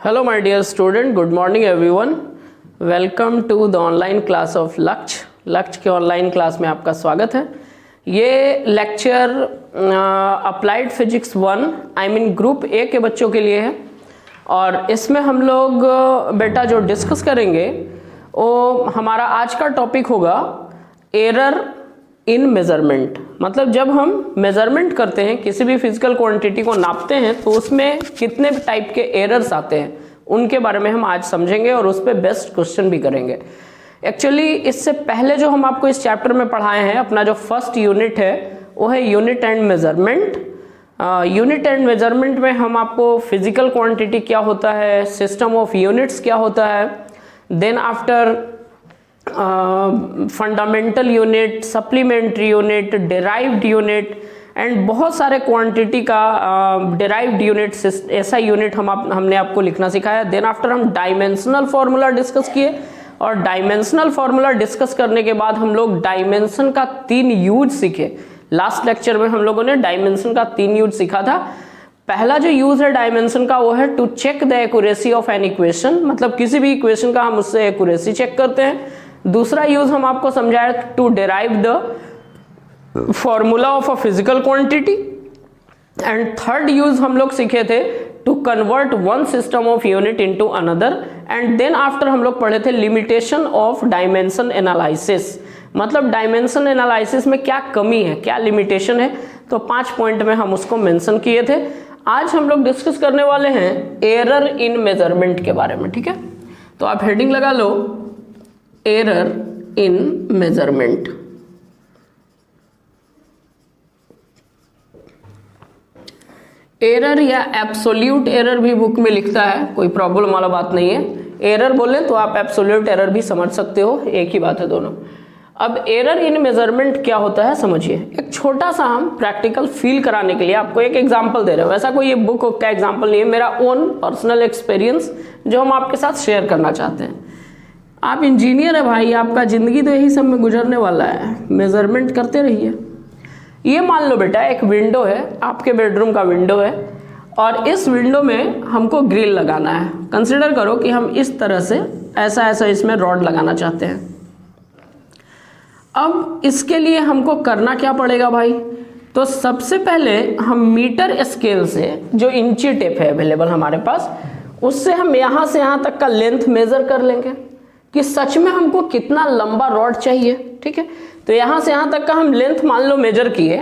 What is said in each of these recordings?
Hello my dear student, good morning everyone. Welcome to the online class of लक्ष्य के online class में आपका स्वागत है। ये lecture applied physics 1 I mean group A के बच्चों के लिए है और इसमें हम लोग बेटा जो डिस्कस करेंगे वो हमारा आज का टॉपिक होगा एरर इन मेजरमेंट। मतलब जब हम मेजरमेंट करते हैं, किसी भी फिजिकल क्वांटिटी को नापते हैं तो उसमें कितने टाइप के एरर्स आते हैं उनके बारे में हम आज समझेंगे और उस पर बेस्ट क्वेश्चन भी करेंगे। एक्चुअली इससे पहले जो हम आपको इस चैप्टर में पढ़ाए हैं, अपना जो फर्स्ट यूनिट है वो है unit and measurement. Unit and measurement में हम आपको फिजिकल क्वांटिटी क्या होता है, सिस्टम ऑफ यूनिट्स क्या होता है, then after fundamental unit, supplementary unit, derived unit and बहुत सारे क्वांटिटी का डिराइव्ड यूनिट, ऐसा यूनिट हमने आपको लिखना सिखाया। देन आफ्टर हम डायमेंशनल फार्मूला डिस्कस किए और डायमेंशनल फार्मूला डिस्कस करने के बाद हम लोग डायमेंशन का 3 यूज सीखे। लास्ट लेक्चर में हम लोगों ने डायमेंशन का 3 यूज सीखा था। पहला जो यूज है डायमेंशन का वो है to check the accuracy of an equation, मतलब किसी भी इक्वेशन का हम उससे एक्यूरेसी चेक करते हैं। दूसरा यूज हम आपको समझाया to derive the formula of a physical quantity and third use हम लोग सीखे थे to convert one system of unit into another and then after हम लोग पढ़े थे लिमिटेशन ऑफ डायमेंशन एनालिसिस। मतलब डायमेंशन एनालिसिस में क्या कमी है, क्या लिमिटेशन है, तो 5 पॉइंट में हम उसको मेंशन किए थे। आज हम लोग डिस्कस करने वाले हैं एरर इन मेजरमेंट के बारे में। ठीक है, तो आप हेडिंग लगा लो एरर इन मेजरमेंट। एरर या एब्सोल्यूट एरर भी बुक में लिखता है, कोई प्रॉब्लम वाला बात नहीं है। एरर बोले तो आप एब्सोल्यूट एरर भी समझ सकते हो, एक ही बात है दोनों। अब एरर इन मेजरमेंट क्या होता है समझिए। एक छोटा सा हम प्रैक्टिकल फील कराने के लिए आपको एक एग्जांपल दे रहे हो। ऐसा कोई ये बुक का एग्जांपल नहीं है, मेरा ओन पर्सनल एक्सपीरियंस जो हम आपके साथ शेयर करना चाहते हैं। आप इंजीनियर है भाई, आपका जिंदगी तो यही सब में गुजरने वाला है, मेजरमेंट करते रहिए। ये मान लो बेटा एक विंडो है, आपके बेडरूम का विंडो है और इस विंडो में हमको ग्रिल लगाना है। कंसिडर करो कि हम इस तरह से ऐसा इसमें रॉड लगाना चाहते हैं। अब इसके लिए हमको करना क्या पड़ेगा भाई, तो सबसे पहले हम मीटर स्केल से जो इंची टेप है अवेलेबल हमारे पास, उससे हम यहाँ से यहाँ तक का लेंथ मेजर कर लेंगे कि सच में हमको कितना लंबा रॉड चाहिए। ठीक है, तो यहां से यहां तक का हम लेंथ मान लो मेजर किए,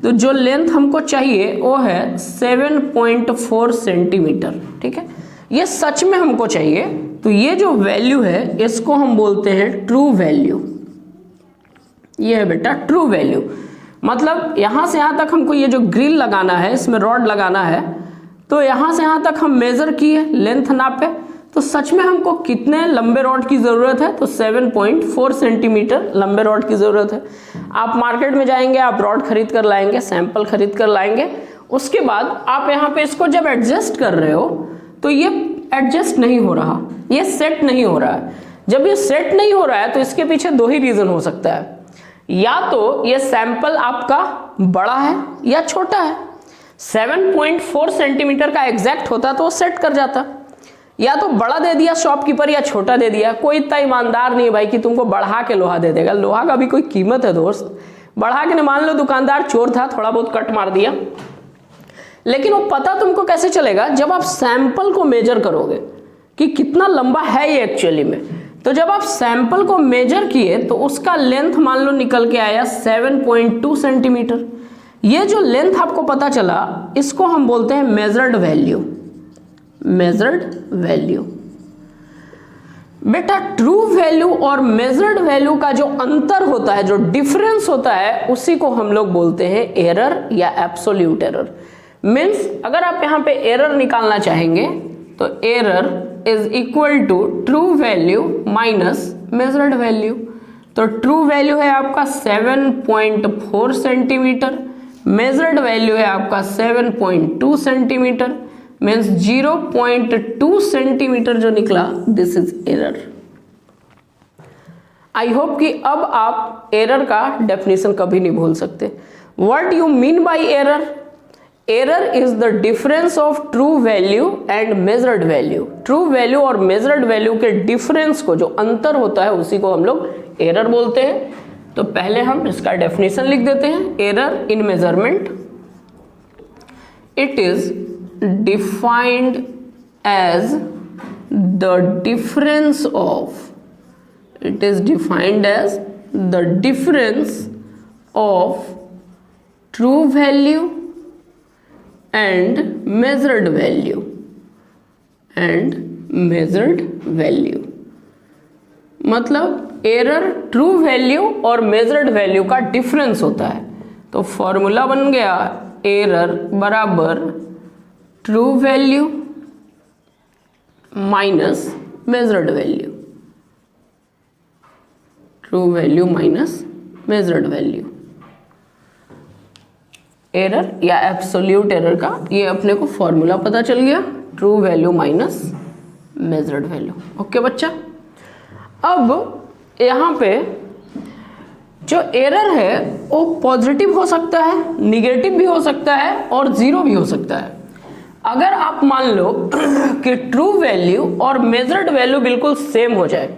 तो जो लेंथ हमको चाहिए वो है 7.4 सेंटीमीटर। ठीक है, ये सच में हमको चाहिए, तो ये जो वैल्यू है इसको हम बोलते हैं ट्रू वैल्यू। ये है बेटा ट्रू वैल्यू। मतलब यहां से यहां तक हमको ये जो ग्रिल लगाना है, इसमें रॉड लगाना है, तो यहां से यहां तक हम मेजर किए, लेंथ नापे, तो सच में हमको कितने लंबे रॉड की जरूरत है, तो 7.4 सेंटीमीटर लंबे रॉड की जरूरत है। आप मार्केट में जाएंगे, आप रॉड खरीद कर लाएंगे, सैंपल खरीद कर लाएंगे। उसके बाद आप यहाँ पे इसको जब एडजस्ट कर रहे हो तो ये एडजस्ट नहीं हो रहा, ये सेट नहीं हो रहा है। जब ये सेट नहीं हो रहा है तो इसके पीछे 2 ही रीजन हो सकता है। या तो ये सैंपल आपका बड़ा है या छोटा है। 7.4 सेंटीमीटर का एग्जैक्ट होता तो वो सेट कर जाता, या तो बड़ा दे दिया शॉपकीपर या छोटा दे दिया। कोई इतना ईमानदार नहीं है भाई कि तुमको बढ़ा के लोहा दे देगा, लोहा का भी कोई कीमत है दोस्त। बढ़ा के नहीं, मान लो दुकानदार चोर था, थोड़ा बहुत कट मार दिया, लेकिन वो पता तुमको कैसे चलेगा जब आप सैंपल को मेजर करोगे कि कितना लंबा है ये एक्चुअली में। तो जब आप सैंपल को मेजर किए तो उसका लेंथ मान लो निकल के आया 7.2 सेंटीमीटर। ये जो लेंथ आपको पता चला इसको हम बोलते हैं मेजर्ड वैल्यू। मेजर्ड वैल्यू बेटा, ट्रू वैल्यू और मेजर्ड वैल्यू का जो अंतर होता है, जो डिफरेंस होता है, उसी को हम लोग बोलते हैं एरर या एब्सोल्यूट एरर। मींस अगर आप यहां पे एरर निकालना चाहेंगे तो error is equal to true value minus measured value. तो ट्रू वैल्यू है आपका 7.4 सेंटीमीटर, मेजर्ड वैल्यू है आपका 7.2 सेंटीमीटर, मीन्स 0.2 सेंटीमीटर जो निकला, this is error. I hope कि अब आप एरर का डेफिनेशन कभी नहीं भूल सकते। What you mean by error? Error is the difference of true value and measured value. True value और मेजर्ड वैल्यू के डिफरेंस को, जो अंतर होता है, उसी को हम लोग एरर बोलते हैं। तो पहले हम इसका डेफिनेशन लिख देते हैं। Error in measurement, it is defined as the difference of, it is defined as the difference of true value and measured value मतलब एरर ट्रू वैल्यू और मेजर्ड वैल्यू का डिफरेंस होता है। तो फॉर्मूला बन गया एरर बराबर true value minus measured value, true value minus measured value. Error या एब्सोल्यूट एरर का ये अपने को फॉर्मूला पता चल गया, true value minus measured value. Okay बच्चा, अब यहाँ पे जो एरर है वो पॉजिटिव हो सकता है, निगेटिव भी हो सकता है और जीरो भी हो सकता है। अगर आप मान लो कि ट्रू वैल्यू और मेजर्ड वैल्यू बिल्कुल सेम हो जाए,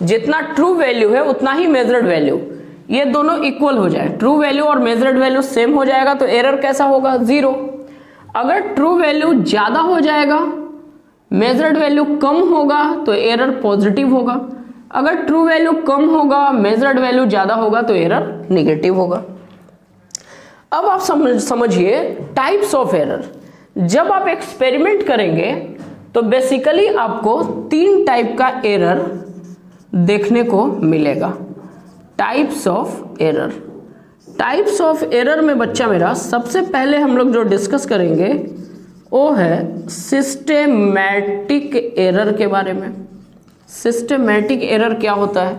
जितना ट्रू वैल्यू है उतना ही मेजर्ड वैल्यू, ये दोनों इक्वल हो जाए, ट्रू वैल्यू और मेजर्ड वैल्यू सेम हो जाएगा, तो एरर कैसा होगा? जीरो। अगर ट्रू वैल्यू ज्यादा हो जाएगा, मेजर्ड वैल्यू कम होगा, तो एरर पॉजिटिव होगा। अगर ट्रू वैल्यू कम होगा, मेजर्ड वैल्यू ज्यादा होगा, तो एरर निगेटिव होगा। अब आप समझिए टाइप्स ऑफ एरर। जब आप एक्सपेरिमेंट करेंगे तो बेसिकली आपको 3 टाइप का एरर देखने को मिलेगा। Types of error. Types of error में बच्चा मेरा सबसे पहले हम लोग जो डिस्कस करेंगे वो है सिस्टेमैटिक एरर के बारे में। सिस्टेमैटिक एरर क्या होता है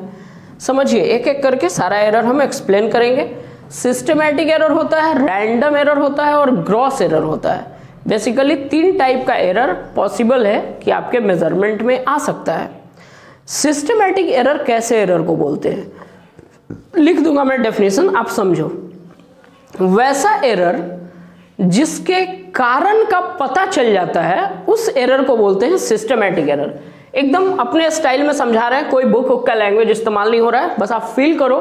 समझिए, एक एक करके सारा एरर हम एक्सप्लेन करेंगे। सिस्टेमैटिक एरर होता है, रैंडम एरर होता है और ग्रॉस एरर होता है। बेसिकली 3 टाइप का एरर पॉसिबल है कि आपके मेजरमेंट में आ सकता है। सिस्टेमैटिक एरर कैसे एरर को बोलते हैं, लिख दूंगा मैं डेफिनेशन, आप समझो। वैसा एरर जिसके कारण का पता चल जाता है उस एरर को बोलते हैं सिस्टेमैटिक एरर। एकदम अपने स्टाइल में समझा रहे हैं, कोई बुक का लैंग्वेज इस्तेमाल नहीं हो रहा है, बस आप फील करो,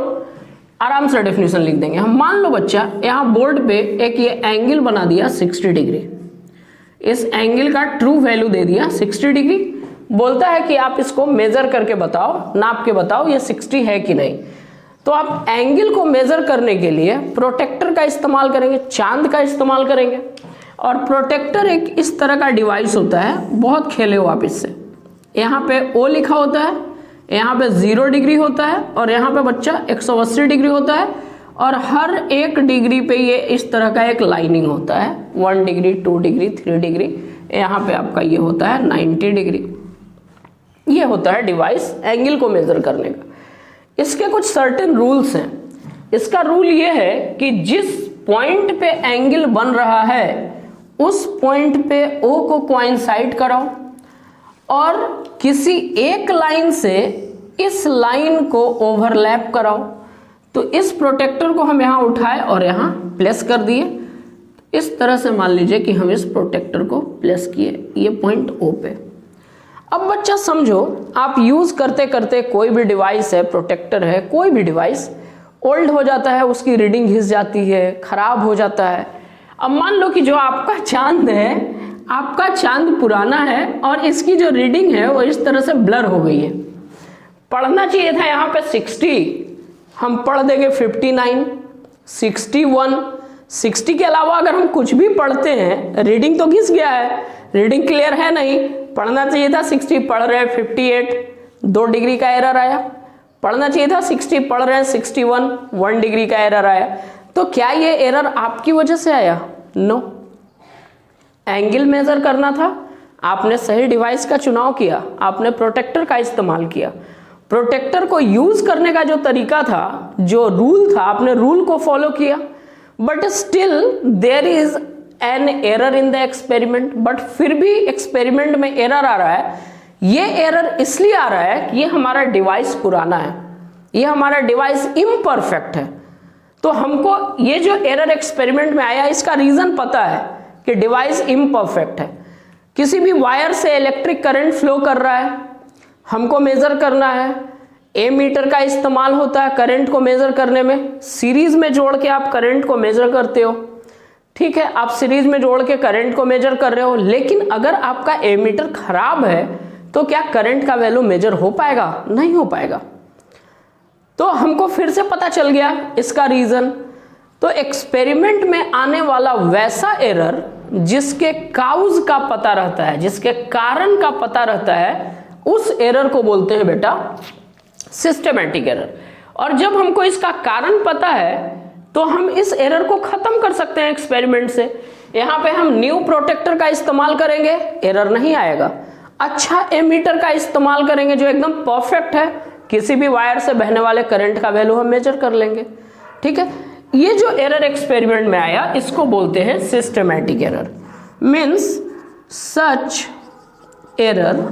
आराम से डेफिनेशन लिख देंगे हम। मान लो बच्चा यहाँ बोर्ड पे एक ये एंगल बना दिया 60 डिग्री, इस एंगल का ट्रू वैल्यू दे दिया 60 डिग्री, बोलता है कि आप इसको मेजर करके बताओ, नाप के बताओ ये 60 है कि नहीं। तो आप एंगल को मेजर करने के लिए प्रोटेक्टर का इस्तेमाल करेंगे, चांद का इस्तेमाल करेंगे। और प्रोटेक्टर एक इस तरह का डिवाइस होता है, बहुत खेले हो आप इससे। यहाँ पे O लिखा होता है, यहाँ पे 0 डिग्री होता है और यहाँ पे बच्चा 180 डिग्री होता है, और हर एक डिग्री पे ये इस तरह का एक लाइनिंग होता है, 1 डिग्री 2 डिग्री 3 डिग्री, यहाँ पे आपका ये होता है 90 डिग्री। ये होता है डिवाइस एंगल को मेजर करने का। इसके कुछ सर्टेन रूल्स हैं। इसका रूल ये है कि जिस पॉइंट पे एंगल बन रहा है उस पॉइंट पे O को कोइंसाइड कराओ और किसी एक लाइन से इस लाइन को ओवरलैप कराओ। तो इस प्रोटेक्टर को हम यहाँ उठाए और यहाँ प्लेस कर दिए। इस तरह से मान लीजिए कि हम इस प्रोटेक्टर को प्लेस किए ये पॉइंट O पे। अब बच्चा समझो, आप यूज करते करते कोई भी डिवाइस है, प्रोटेक्टर है, कोई भी डिवाइस ओल्ड हो जाता है, उसकी रीडिंग घिस जाती है, खराब हो जाता है। अब मान लो कि जो आपका चांद है, आपका चांद पुराना है और इसकी जो रीडिंग है वो इस तरह से ब्लर हो गई है। पढ़ना चाहिए था यहाँ पे 60, हम पढ़ देंगे 59, 61, 60 के अलावा अगर हम कुछ भी पढ़ते हैं, रीडिंग तो घिस गया है, रीडिंग क्लियर है नहीं। पढ़ना चाहिए था 60, पढ़ रहे हैं 58, 2 डिग्री का एरर आया। पढ़ना चाहिए था 60, पढ़ रहे हैं 61, 1 डिग्री का एरर आया। तो क्या ये एरर आपकी वजह से आया? नो। एंगल मेजर करना था, आपने सही डिवाइस का चुनाव किया, आपने प्रोटेक्टर का इस्तेमाल किया। प्रोटेक्टर को यूज करने का जो तरीका था, जो रूल था, आपने रूल को फॉलो किया, but still there is an error in the experiment. But फिर भी एक्सपेरिमेंट में एरर आ रहा है। ये एरर इसलिए आ रहा है कि ये हमारा डिवाइस पुराना है, ये हमारा डिवाइस इम्परफेक्ट है। तो हमको ये जो एरर एक्सपेरिमेंट में आया इसका रीजन पता है कि डिवाइस इम्परफेक्ट है। किसी भी वायर से इलेक्ट्रिक करंट फ्लो कर रहा है, हमको मेजर करना है, एमीटर का इस्तेमाल होता है करंट को मेजर करने में। सीरीज में जोड़ के आप करंट को मेजर करते हो, ठीक है, आप सीरीज में जोड़ के करंट को मेजर कर रहे हो। लेकिन अगर आपका एमीटर खराब है तो क्या करंट का वैल्यू मेजर हो पाएगा? नहीं हो पाएगा। तो हमको फिर से पता चल गया इसका रीजन। तो एक्सपेरिमेंट में आने वाला वैसा एरर जिसके काउज का पता रहता है, जिसके कारण का पता रहता है, उस एरर को बोलते हैं बेटा सिस्टेमैटिक एरर। और जब हमको इसका कारण पता है तो हम इस एरर को खत्म कर सकते हैं एक्सपेरिमेंट से। यहां पे हम न्यू प्रोटेक्टर का इस्तेमाल करेंगे, एरर नहीं आएगा। अच्छा एमीटर का इस्तेमाल करेंगे जो एकदम परफेक्ट है, किसी भी वायर से बहने वाले करंट का वैल्यू हम मेजर कर लेंगे, ठीक है। ये जो एरर एक्सपेरिमेंट में आया इसको बोलते हैं systematic error. Means such error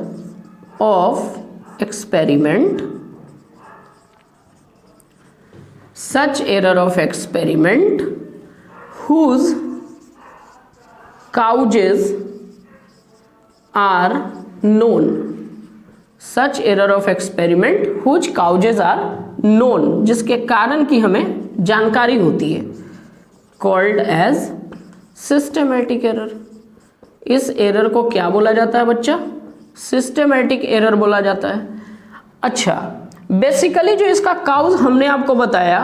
of experiment, such error of experiment whose causes are known, such error of experiment whose causes are known, जिसके कारण की हमें जानकारी होती है, called as systematic error। इस एरर को क्या बोला जाता है बच्चा? सिस्टेमैटिक एरर बोला जाता है। अच्छा, बेसिकली जो इसका काउज हमने आपको बताया,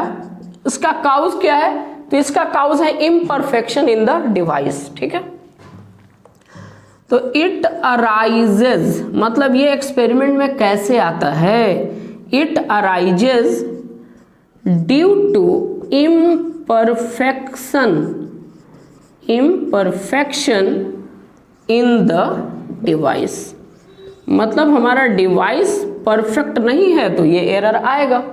इसका काउज क्या है? तो इसका काउज है इम्परफेक्शन इन द डिवाइस, ठीक है। तो इट अराइजेज, मतलब ये एक्सपेरिमेंट में कैसे आता है? It arises due to imperfection in the device. मतलब हमारा डिवाइस परफेक्ट नहीं है तो ये एरर आएगा।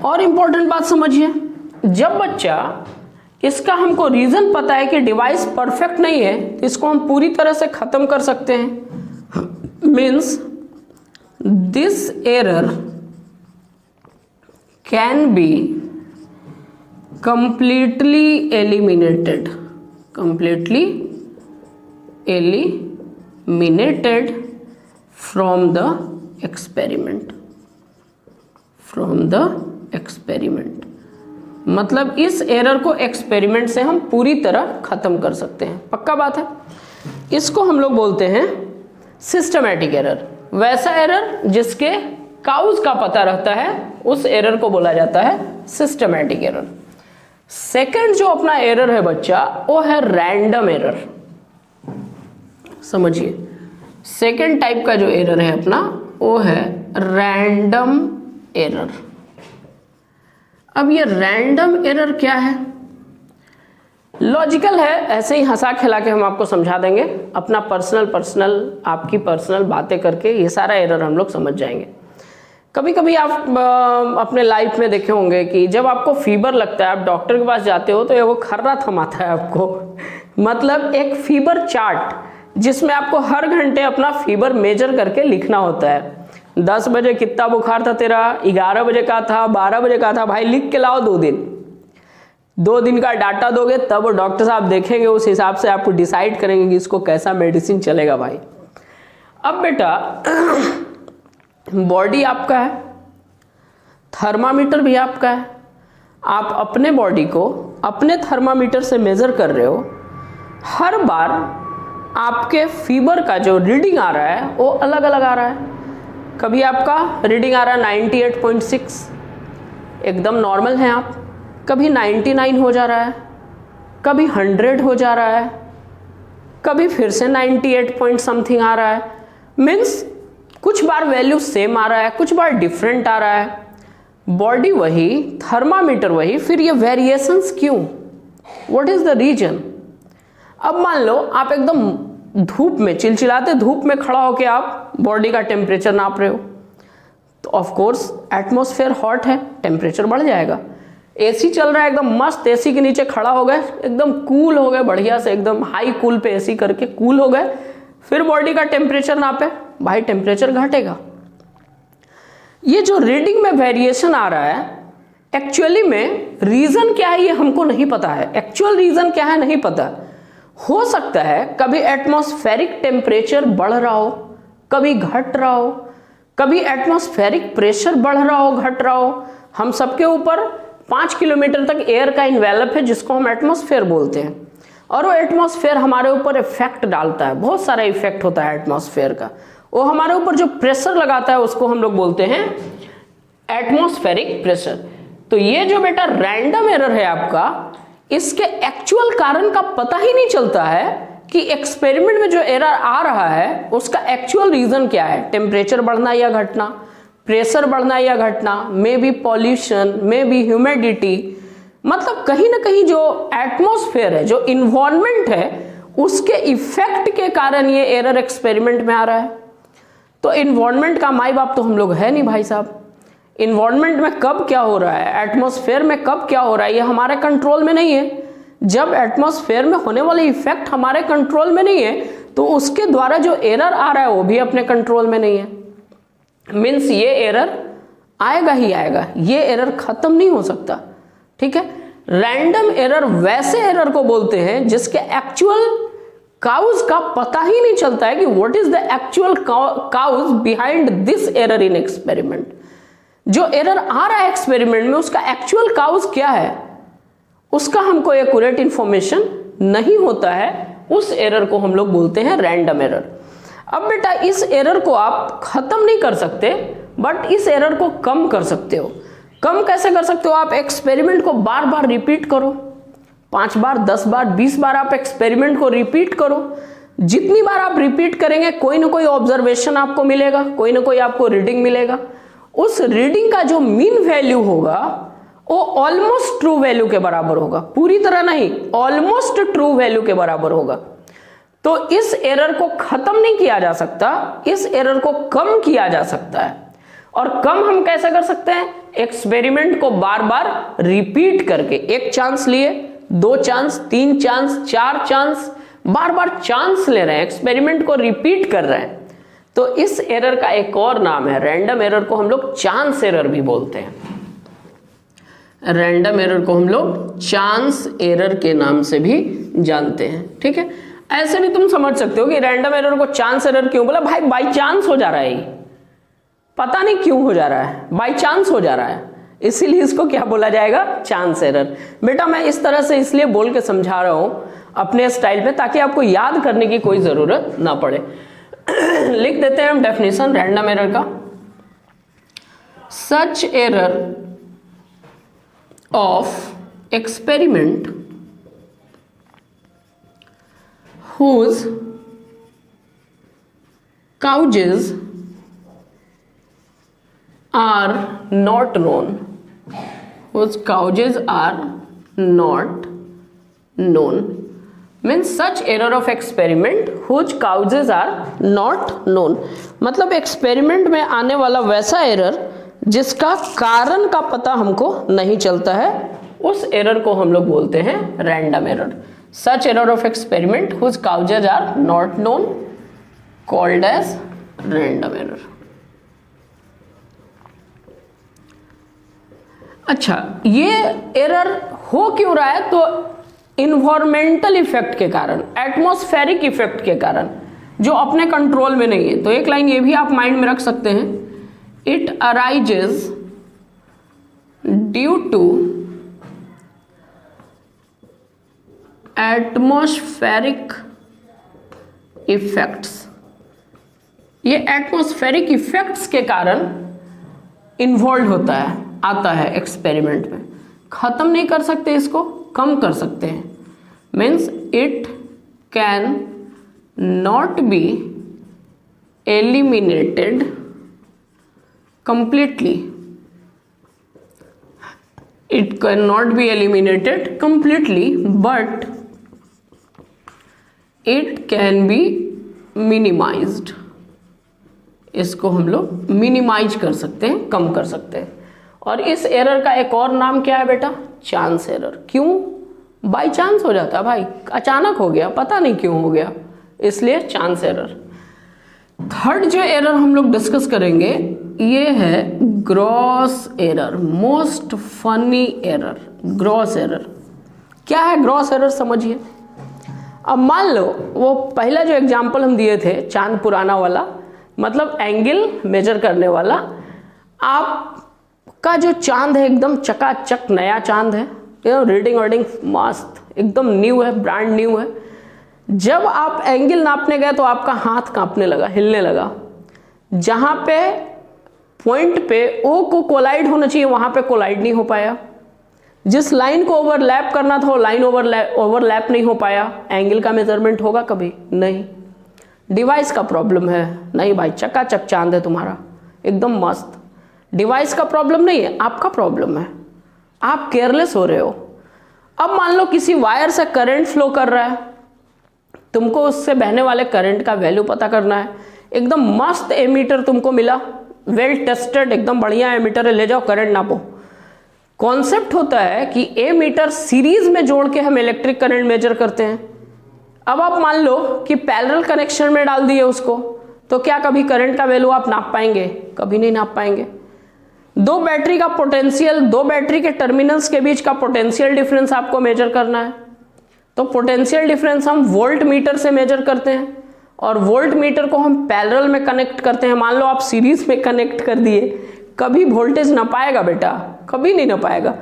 और इंपॉर्टेंट बात समझिए, जब बच्चा इसका हमको रीजन पता है कि डिवाइस परफेक्ट नहीं है तो इसको हम पूरी तरह से खत्म कर सकते हैं। Means this error can be completely eliminated from the experiment। मतलब इस एरर को एक्सपेरिमेंट से हम पूरी तरह खत्म कर सकते हैं, पक्का बात है। इसको हम लोग बोलते हैं सिस्टमैटिक एरर। वैसा एरर जिसके काउज का पता रहता है उस एरर को बोला जाता है सिस्टमैटिक एरर। सेकंड जो अपना एरर है बच्चा वो है रैंडम एरर। समझिए, सेकंड टाइप का जो एरर है अपना वो है रैंडम एरर। अब ये रैंडम एरर क्या है? लॉजिकल है, ऐसे ही हंसा खिला के हम आपको समझा देंगे। अपना पर्सनल आपकी पर्सनल बातें करके ये सारा एरर हम लोग समझ जाएंगे। कभी कभी आप अपने लाइफ में देखे होंगे कि जब आपको फीवर लगता है, आप डॉक्टर के पास जाते हो तो ये वो खर्रा थमाता है आपको, मतलब एक फीवर चार्ट जिसमें आपको हर घंटे अपना फीवर मेजर करके लिखना होता है। 10 बजे कितना बुखार था तेरा, 11 बजे का था, 12 बजे का था, भाई लिख के लाओ। 2 दिन का डाटा दोगे तब डॉक्टर साहब देखेंगे, उस हिसाब से आपको डिसाइड करेंगे कि इसको कैसा मेडिसिन चलेगा भाई। अब बेटा बॉडी आपका है, थर्मामीटर भी आपका है। आप अपने बॉडी को अपने थर्मामीटर से मेजर कर रहे हो। हर बार आपके फीवर का जो रीडिंग आ रहा है वो अलग अलग आ रहा है। कभी आपका रीडिंग आ रहा है 98.6, एकदम नॉर्मल है आप। कभी 99 हो जा रहा है, कभी 100 हो जा रहा है, कभी फिर से 98 पॉइंट समथिंग आ रहा है। मीन्स कुछ बार वैल्यू सेम आ रहा है, कुछ बार डिफरेंट आ रहा है। बॉडी वही, थर्मामीटर वही, फिर ये वेरिएशंस क्यों? What is the reason? अब मान लो आप एकदम धूप में, चिलचिलाते धूप में खड़ा होकर आप बॉडी का टेम्परेचर नाप रहे हो, तो ऑफ कोर्स एटमॉस्फेयर हॉट है, टेम्परेचर बढ़ जाएगा। एसी चल रहा है, एकदम मस्त एसी के नीचे खड़ा हो गए, एकदम कूल हो गए, बढ़िया से एकदम हाई कूल पे एसी करके कूल हो गए, फिर बॉडी का टेम्परेचर नापे, भाई टेम्परेचर घटेगा। ये जो रीडिंग में वेरिएशन आ रहा है एक्चुअली में रीजन क्या है ये हमको नहीं पता है, एक्चुअल रीजन क्या है नहीं पता। हो सकता है कभी एटमॉस्फेरिक टेम्परेचर बढ़ रहा हो, कभी घट रहा हो, कभी एटमॉस्फेरिक प्रेशर बढ़ रहा हो, घट रहा हो। हम सबके ऊपर 5 किलोमीटर तक एयर का इन्वेलप है जिसको हम एटमॉस्फेयर बोलते हैं, और वो एटमॉस्फेयर हमारे ऊपर इफेक्ट डालता है, बहुत सारा इफेक्ट होता है एटमॉस्फेयर का। वो हमारे ऊपर जो प्रेशर लगाता है उसको हम लोग बोलते हैं एटमॉस्फेरिक प्रेशर। तो ये जो बेटा रैंडम एरर है आपका, इसके एक्चुअल कारण का पता ही नहीं चलता है कि एक्सपेरिमेंट में जो एरर आ रहा है उसका एक्चुअल रीजन क्या है। टेम्परेचर बढ़ना या घटना, प्रेशर बढ़ना या घटना, may be pollution, may be humidity, मतलब कहीं ना कहीं जो एटमॉस्फेयर है, जो इन्वायरमेंट है, उसके इफेक्ट के कारण ये एरर एक्सपेरिमेंट में आ रहा है। तो इन्वायरमेंट का माई बाप तो हम लोग है नहीं भाई साहब। इन्वायरमेंट में कब क्या हो रहा है, एटमॉस्फेयर में कब क्या हो रहा है, ये हमारे कंट्रोल में नहीं है। जब एटमॉस्फेयर में होने वाले इफेक्ट हमारे कंट्रोल में नहीं है तो उसके द्वारा जो एरर आ रहा है वो भी अपने कंट्रोल में नहीं है। मीन्स ये एरर आएगा ही आएगा, ये एरर खत्म नहीं हो सकता। ठीक है, रैंडम एरर वैसे एरर को बोलते हैं जिसके एक्चुअल काउज का पता ही नहीं चलता है कि what is the actual cause behind this error in experiment. जो एरर आ रहा है एक्सपेरिमेंट में उसका एक्चुअल काउज क्या है, उसका हमको एक्यूरेट इंफॉर्मेशन नहीं होता है, उस एरर को हम लोग बोलते हैं रैंडम एरर। अब बेटा इस एरर को आप खत्म नहीं कर सकते, बट इस एरर को कम कर सकते हो। कम कैसे कर सकते हो? आप एक्सपेरिमेंट को बार बार रिपीट करो, 5 बार, 10 बार, 20 बार आप एक्सपेरिमेंट को रिपीट करो। जितनी बार आप रिपीट करेंगे कोई ना कोई ऑब्जर्वेशन आपको मिलेगा, कोई ना कोई आपको रीडिंग मिलेगा। उस रीडिंग का जो मीन वैल्यू होगा वो ऑलमोस्ट ट्रू वैल्यू के बराबर होगा, पूरी तरह नहीं, ऑलमोस्ट ट्रू वैल्यू के बराबर होगा। तो इस एरर को खत्म नहीं किया जा सकता, इस एरर को कम किया जा सकता है। और कम हम कैसे कर सकते हैं? एक्सपेरिमेंट को बार बार रिपीट करके, 1 चांस लिए, 2 चांस, 3 चांस, 4 चांस, बार बार चांस ले रहे हैं, एक्सपेरिमेंट को रिपीट कर रहे हैं। तो इस एरर का एक और नाम है, रैंडम एरर को हम लोग चांस एरर भी बोलते हैं। रैंडम एरर को हम लोग चांस एरर के नाम से भी जानते हैं। ठीक है, ऐसे भी तुम समझ सकते हो कि रैंडम एरर को चांस एरर क्यों बोला? भाई बाई चांस हो जा रहा है, पता नहीं क्यों हो जा रहा है, बाई चांस हो जा रहा है, इसीलिए इसको क्या बोला जाएगा? Chance error. बेटा मैं इस तरह से इसलिए बोल के समझा रहा हूं अपने स्टाइल पे, ताकि आपको याद करने की कोई जरूरत ना पड़े। लिख देते हैं हम डेफिनेशन रैंडम एरर का। Such error of experiment whose causes are not known, whose causes are not known, means such error of experiment whose causes are not known। मतलब एक्सपेरिमेंट में आने वाला वैसा एरर जिसका कारण का पता हमको नहीं चलता है, उस एरर को हम लोग बोलते हैं random error. Such error of experiment whose causes are not known called as random error। अच्छा, ये एरर हो क्यों रहा है? तो इन्वायरमेंटल इफेक्ट के कारण, एटमॉस्फेरिक इफेक्ट के कारण, जो अपने कंट्रोल में नहीं है। तो एक लाइन ये भी आप माइंड में रख सकते हैं, it arises due to atmospheric effects. ये एटमॉस्फेरिक इफेक्ट्स के कारण इन्वॉल्व होता है, आता है एक्सपेरिमेंट में। खत्म नहीं कर सकते, इसको कम कर सकते हैं। Means it can not be eliminated completely, it cannot be eliminated completely, but it can be minimized। इसको हम लोग मिनिमाइज कर सकते हैं, कम कर सकते हैं। और इस एरर का एक और नाम क्या है बेटा? Chance error. क्यों? बाई चांस हो जाता है भाई, अचानक हो गया, पता नहीं क्यों हो गया, इसलिए चांस एरर। थर्ड जो एरर हम लोग डिस्कस करेंगे ये है gross error, most funny error, gross error. क्या है ग्रॉस एरर समझिए। अब मान लो वो पहला जो एग्जाम्पल हम दिए थे चांद पुराना वाला, मतलब एंगल मेजर करने वाला, आपका जो चांद है एकदम चकाचक नया चांद है, रीडिंग वर्डिंग मस्त एकदम न्यू है, ब्रांड न्यू है। जब आप एंगल नापने गए तो आपका हाथ कांपने लगा, हिलने लगा। जहां पे पॉइंट पे ओ को कोलाइड होना चाहिए वहां पे कोलाइड नहीं हो पाया। जिस लाइन को ओवरलैप करना था वो लाइन ओवरलैप नहीं हो पाया। एंगल का मेजरमेंट होगा कभी नहीं। डिवाइस का प्रॉब्लम है? नहीं भाई, चकाचक चांद है तुम्हारा एकदम मस्त। डिवाइस का प्रॉब्लम नहीं है, आपका प्रॉब्लम है, आप केयरलेस हो रहे हो। अब मान लो किसी वायर से करंट फ्लो कर रहा है, तुमको उससे बहने वाले करंट का वैल्यू पता करना है। एकदम मस्त एमीटर तुमको मिला, वेल टेस्टेड एकदम बढ़िया एमीटर है, ले जाओ करंट नापो। कॉन्सेप्ट होता है कि एमीटर सीरीज में जोड़ के हम इलेक्ट्रिक करंट मेजर करते हैं। अब आप मान लो कि पैरेलल कनेक्शन में डाल दिए उसको, तो क्या कभी करंट का वैल्यू आप नाप पाएंगे? कभी नहीं नाप पाएंगे। दो बैटरी का पोटेंशियल, दो बैटरी के टर्मिनल्स के बीच का पोटेंशियल डिफरेंस आपको मेजर करना है, तो पोटेंशियल डिफरेंस हम वोल्ट मीटर से मेजर करते हैं, और वोल्ट मीटर को हम पैरेलल में कनेक्ट करते हैं। मान लो आप सीरीज में कनेक्ट कर दिए, कभी वोल्टेज ना पाएगा बेटा, कभी नहीं ना पाएगा।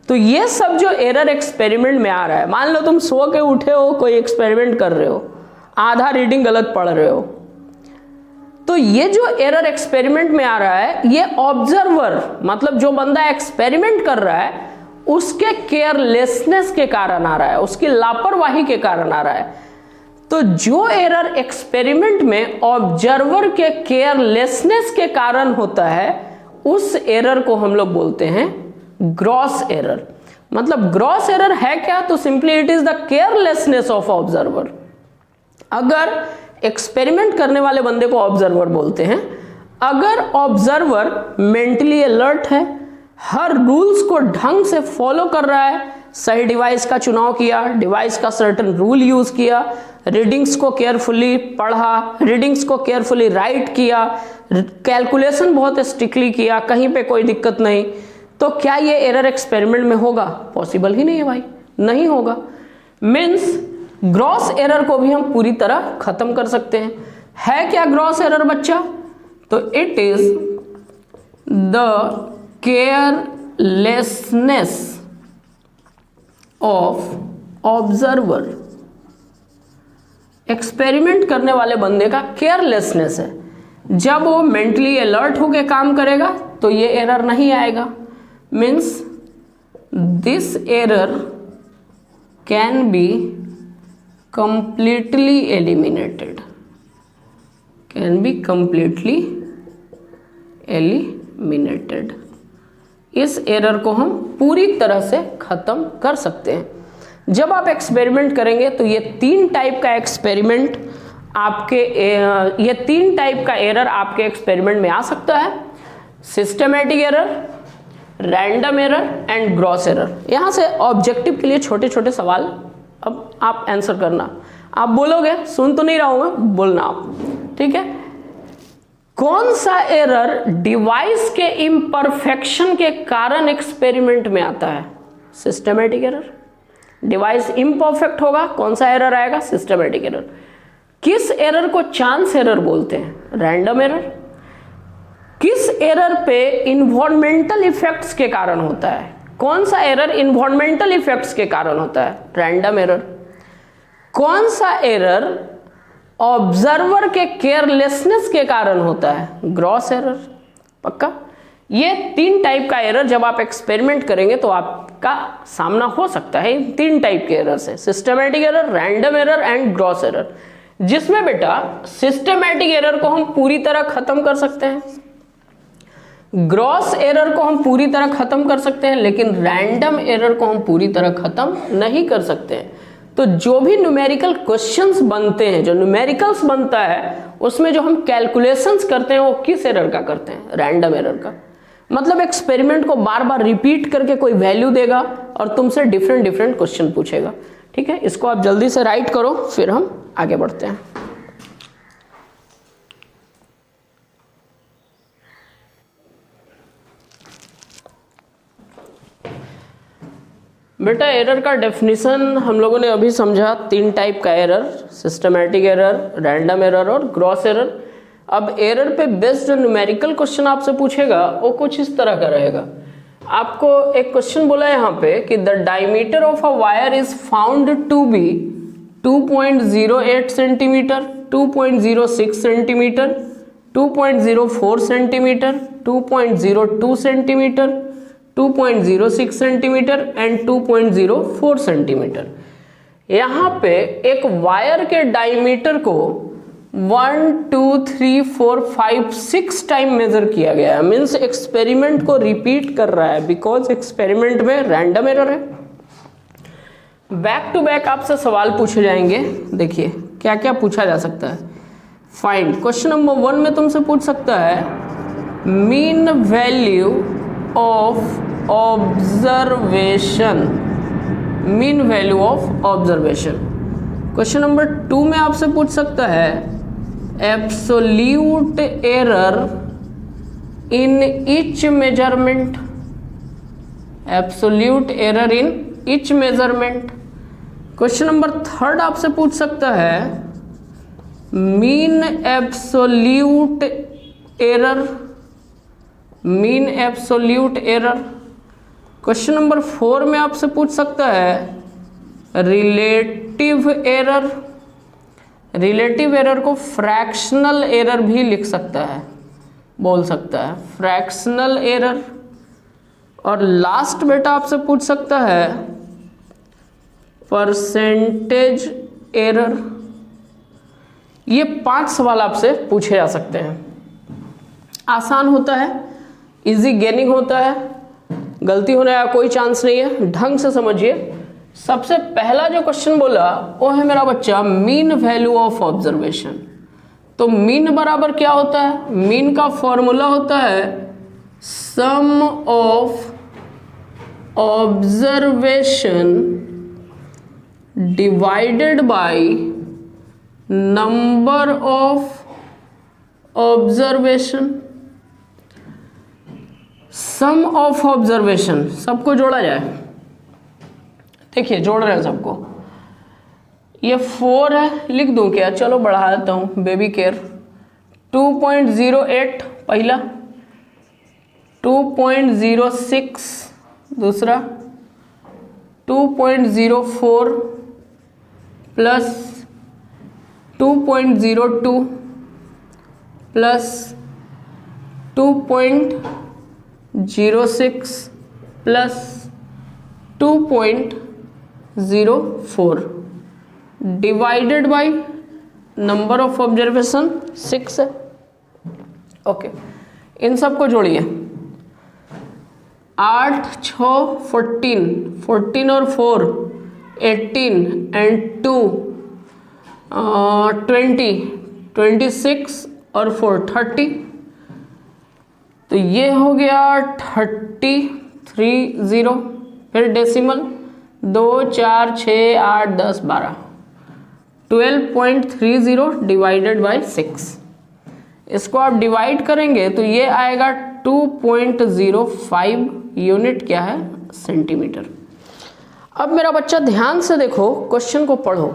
तो ये सब जो एरर एक्सपेरिमेंट में आ रहा है, मान लो तुम सो के उठे हो, कोई एक्सपेरिमेंट कर रहे हो, आधा रीडिंग गलत पढ़ रहे हो, तो ये जो एरर एक्सपेरिमेंट में आ रहा है, ये ऑब्जर्वर मतलब जो बंदा एक्सपेरिमेंट कर रहा है उसके केयरलेसनेस के कारण आ रहा है, उसकी लापरवाही के कारण आ रहा है। तो जो एरर एक्सपेरिमेंट में ऑब्जर्वर के केयरलेसनेस के कारण होता है, उस एरर को हम लोग बोलते हैं ग्रॉस एरर। मतलब ग्रॉस एरर है क्या? तो simply it is the carelessness of observer. अगर एक्सपेरिमेंट करने वाले बंदे को ऑब्जर्वर बोलते हैं, अगर ऑब्जर्वर मेंटली अलर्ट है, हर रूल्स को ढंग से फॉलो कर रहा है, सही डिवाइस का चुनाव किया, डिवाइस का सर्टेन रूल यूज किया, रीडिंग्स को केयरफुली पढ़ा, रीडिंग्स को केयरफुली राइट किया, कैलकुलेशन बहुत स्ट्रिक्टली किया, कहीं पे कोई दिक्कत नहीं, तो क्या ये एरर एक्सपेरिमेंट में होगा? पॉसिबल ही नहीं है भाई, नहीं होगा। मीन्स ग्रॉस एरर को भी हम पूरी तरह खत्म कर सकते हैं। है क्या ग्रॉस एरर बच्चा? तो it is the carelessness of observer. Experiment करने वाले बंदे का केयरलेसनेस है। जब वो मेंटली अलर्ट होकर काम करेगा तो ये एरर नहीं आएगा। Means this error can be completely eliminated, can be completely eliminated। इस एरर को हम पूरी तरह से खत्म कर सकते हैं। जब आप एक्सपेरिमेंट करेंगे तो ये तीन टाइप का एक्सपेरिमेंट आपके ये तीन टाइप का एरर आपके एक्सपेरिमेंट में आ सकता है: systematic error, random error and gross error. यहां से ऑब्जेक्टिव के लिए छोटे छोटे सवाल अब आप आंसर करना। आप बोलोगे, सुन तो नहीं रहा हूं मैं, बोलना आप, ठीक है। कौन सा एरर डिवाइस के इम्परफेक्शन के कारण एक्सपेरिमेंट में आता है? Systematic error. डिवाइस इम्परफेक्ट होगा, कौन सा एरर आएगा? Systematic error. किस एरर को चांस एरर बोलते हैं? Random error. किस एरर पे इन्वायरमेंटल इफेक्ट्स के कारण होता है? कौन सा एरर इन्वायरमेंटल इफेक्ट्स के कारण होता है? Random error. कौन सा एरर ऑब्जर्वर के केयरलेसनेस के कारण होता है? Gross error. पक्का? ये तीन टाइप का एरर जब आप एक्सपेरिमेंट करेंगे तो आपका सामना हो सकता है इन तीन टाइप के एरर से: systematic error, random error and gross error. जिसमें बेटा सिस्टमैटिक एरर को हम पूरी तरह खत्म कर सकते हैं, ग्रॉस एरर को हम पूरी तरह खत्म कर सकते हैं, लेकिन रैंडम एरर को हम पूरी तरह खत्म नहीं कर सकते हैं। तो जो भी न्यूमेरिकल क्वेश्चंस बनते हैं, जो न्यूमेरिकल्स बनता है, उसमें जो हम कैलकुलेशंस करते हैं वो किस एरर का करते हैं? रैंडम एरर का। मतलब एक्सपेरिमेंट को बार बार रिपीट करके कोई वैल्यू देगा और तुमसे डिफरेंट डिफरेंट क्वेश्चन पूछेगा। ठीक है, इसको आप जल्दी से राइट करो, फिर हम आगे बढ़ते हैं। बेटा एरर का डेफिनेशन हम लोगों ने अभी समझा, 3 टाइप का error, systematic error, random error और ग्रॉस एरर। अब एरर पे बेस्ड जो न्यूमेरिकल क्वेश्चन आपसे पूछेगा वो कुछ इस तरह का रहेगा। आपको एक क्वेश्चन बोला है यहाँ पे कि the diameter of a wire is found to be 2.08 centimetre, 2.06 centimetre, 2.04 centimetre, 2.02 centimetre, 2.06 centimetre and 2.04 centimetre. यहाँ पे एक वायर के डायमीटर को 1 2 3 4 5 6 टाइम मेजर किया गया है। मीन्स एक्सपेरिमेंट को रिपीट कर रहा है, बिकॉज एक्सपेरिमेंट में रैंडम एरर है। बैक टू बैक आपसे सवाल पूछे जाएंगे। देखिए क्या क्या पूछा जा सकता है। फाइंड, क्वेश्चन नंबर 1 में तुमसे पूछ सकता है mean value of observation, mean value of observation. Question number 2 में आपसे पूछ सकता है absolute error in each measurement, absolute error in each measurement. Question number 3 आपसे पूछ सकता है mean absolute error, mean absolute error. Question number 4 में आपसे पूछ सकता है रिलेटिव एरर, रिलेटिव एरर को फ्रैक्शनल एरर भी लिख सकता है, बोल सकता है फ्रैक्शनल एरर। और लास्ट बेटा आपसे पूछ सकता है परसेंटेज एरर। ये 5 सवाल आपसे पूछे जा सकते हैं। आसान होता है, इजी गेनिंग होता है, गलती होने का कोई चांस नहीं है। ढंग से समझिए। सबसे पहला जो क्वेश्चन बोला वो है मेरा बच्चा मीन वैल्यू ऑफ ऑब्जर्वेशन। तो मीन बराबर क्या होता है? मीन का फॉर्मूला होता है sum of observation divided by number of observation. Sum of observation सबको जोड़ा जाए। देखिए जोड़ रहे हैं सबको। ये 4 है, लिख दूं क्या? चलो बढ़ा देता हूं, बेबी केयर। 2.08 पहला, 2.06 दूसरा, 2.04 plus 2.02 plus 2.06 plus 2.04 divided by number of observation 6 है। ओके, इन सबको जोड़िए। 8 6 14, 14 और 4 18 एंड 2 20, 26 और 4 30। तो ये हो गया 30, फिर डेसिमल 2 4 6 8 10 12, 12.30 डिवाइडेड बाय 6। इसको आप डिवाइड करेंगे तो ये आएगा 2.05 यूनिट क्या है? सेंटीमीटर। अब मेरा बच्चा ध्यान से देखो, क्वेश्चन को पढ़ो।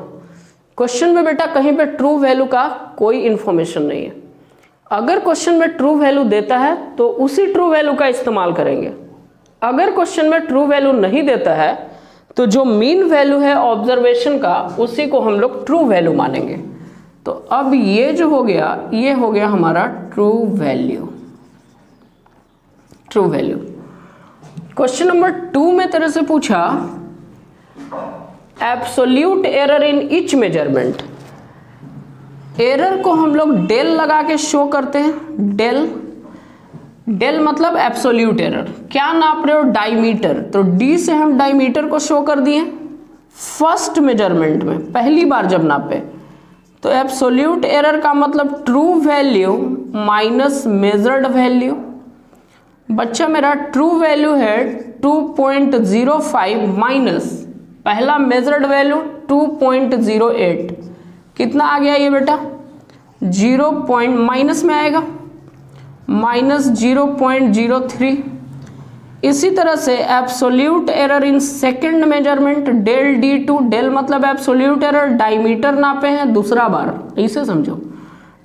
क्वेश्चन में बेटा कहीं पे ट्रू वैल्यू का कोई इंफॉर्मेशन नहीं है। अगर क्वेश्चन में ट्रू वैल्यू देता है तो उसी ट्रू वैल्यू का इस्तेमाल करेंगे। अगर क्वेश्चन में ट्रू वैल्यू नहीं देता है तो जो मीन वैल्यू है ऑब्जर्वेशन का उसी को हम लोग ट्रू वैल्यू मानेंगे। तो अब ये जो हो गया, ये हो गया हमारा true value. True value. Question number 2 में तेरे से पूछा absolute error in each measurement. Error को हम लोग डेल लगा के शो करते हैं। डेल, डेल मतलब एब्सोल्यूट एरर। क्या नाप रहे हो? डायमीटर। तो डी से हम डायमीटर को शो कर दिए फर्स्ट मेजरमेंट में, पहली बार जब नापे। तो एब्सोल्यूट एरर का मतलब true value minus measured value. बच्चा मेरा ट्रू वैल्यू है 2.05 माइनस पहला मेजर्ड वैल्यू 2.08। कितना आ गया ये बेटा? 0 माइनस में आएगा, माइनस 0.03। इसी तरह से absolute error in second measurement, del D2, del मतलब एब्सोल्यूट एरर, डायमीटर नापे हैं दूसरा बार, इसे समझो।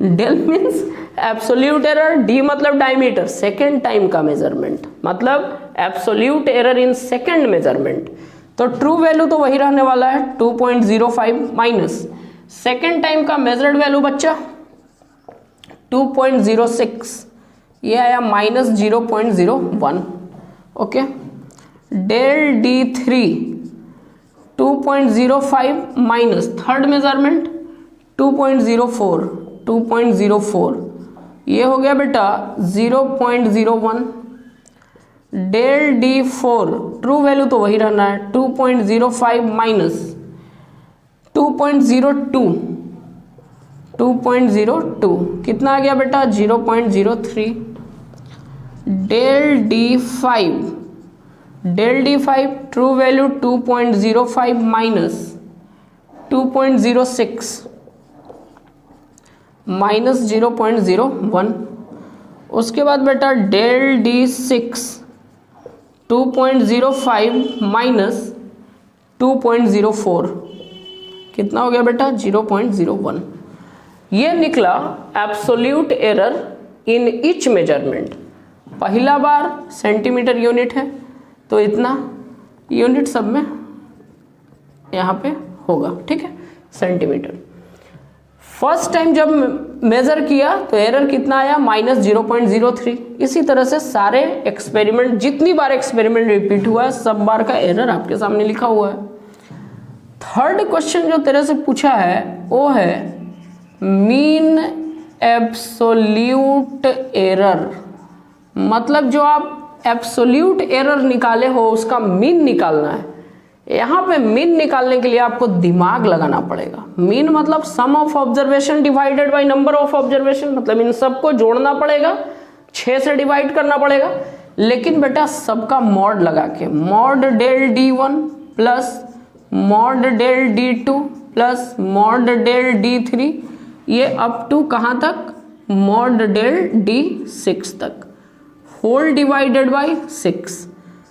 Del means absolute error, D मतलब डायमीटर, सेकंड टाइम का मेजरमेंट, मतलब absolute error in second measurement. तो ट्रू वैल्यू तो वही रहने वाला है 2.05 माइनस सेकंड टाइम का मेजर्ड वैल्यू बच्चा 2.06, ये आया minus 0.01। Okay, del D3 2.05 minus third measurement 2.04, ये हो गया बेटा 0.01। डेल D4 ट्रू वैल्यू तो वही रहना है 2.05 माइनस 2.02, कितना आ गया बेटा 0.03। Del D5 true value 2.05 minus 2.06 minus 0.01। उसके बाद बेटा डेल D6 2.05 माइनस 2.04, कितना हो गया बेटा 0.01। ये निकला absolute error in each measurement. पहला बार सेंटीमीटर यूनिट है तो इतना यूनिट सब में यहाँ पे होगा, ठीक है, सेंटीमीटर। फर्स्ट टाइम जब मेजर किया तो एरर कितना आया माइनस 0.03। इसी तरह से सारे एक्सपेरिमेंट, जितनी बार एक्सपेरिमेंट रिपीट हुआ है सब बार का एरर आपके सामने लिखा हुआ है। थर्ड क्वेश्चन जो तेरे से पूछा है वो है मीन एब्सोल्यूट एरर, मतलब जो आप एब्सोल्यूट एरर निकाले हो उसका मीन निकालना है। यहाँ पे मीन निकालने के लिए आपको दिमाग लगाना पड़ेगा। मीन मतलब sum of observation divided by number of observation, मतलब इन सबको जोड़ना पड़ेगा, 6 से डिवाइड करना पड़ेगा, लेकिन बेटा सबका मॉड लगा के, mod del D1 plus mod del D2 plus mod del D3, ये अप टू कहाँ तक, मॉड डेल D6 तक, होल डिवाइडेड बाय 6।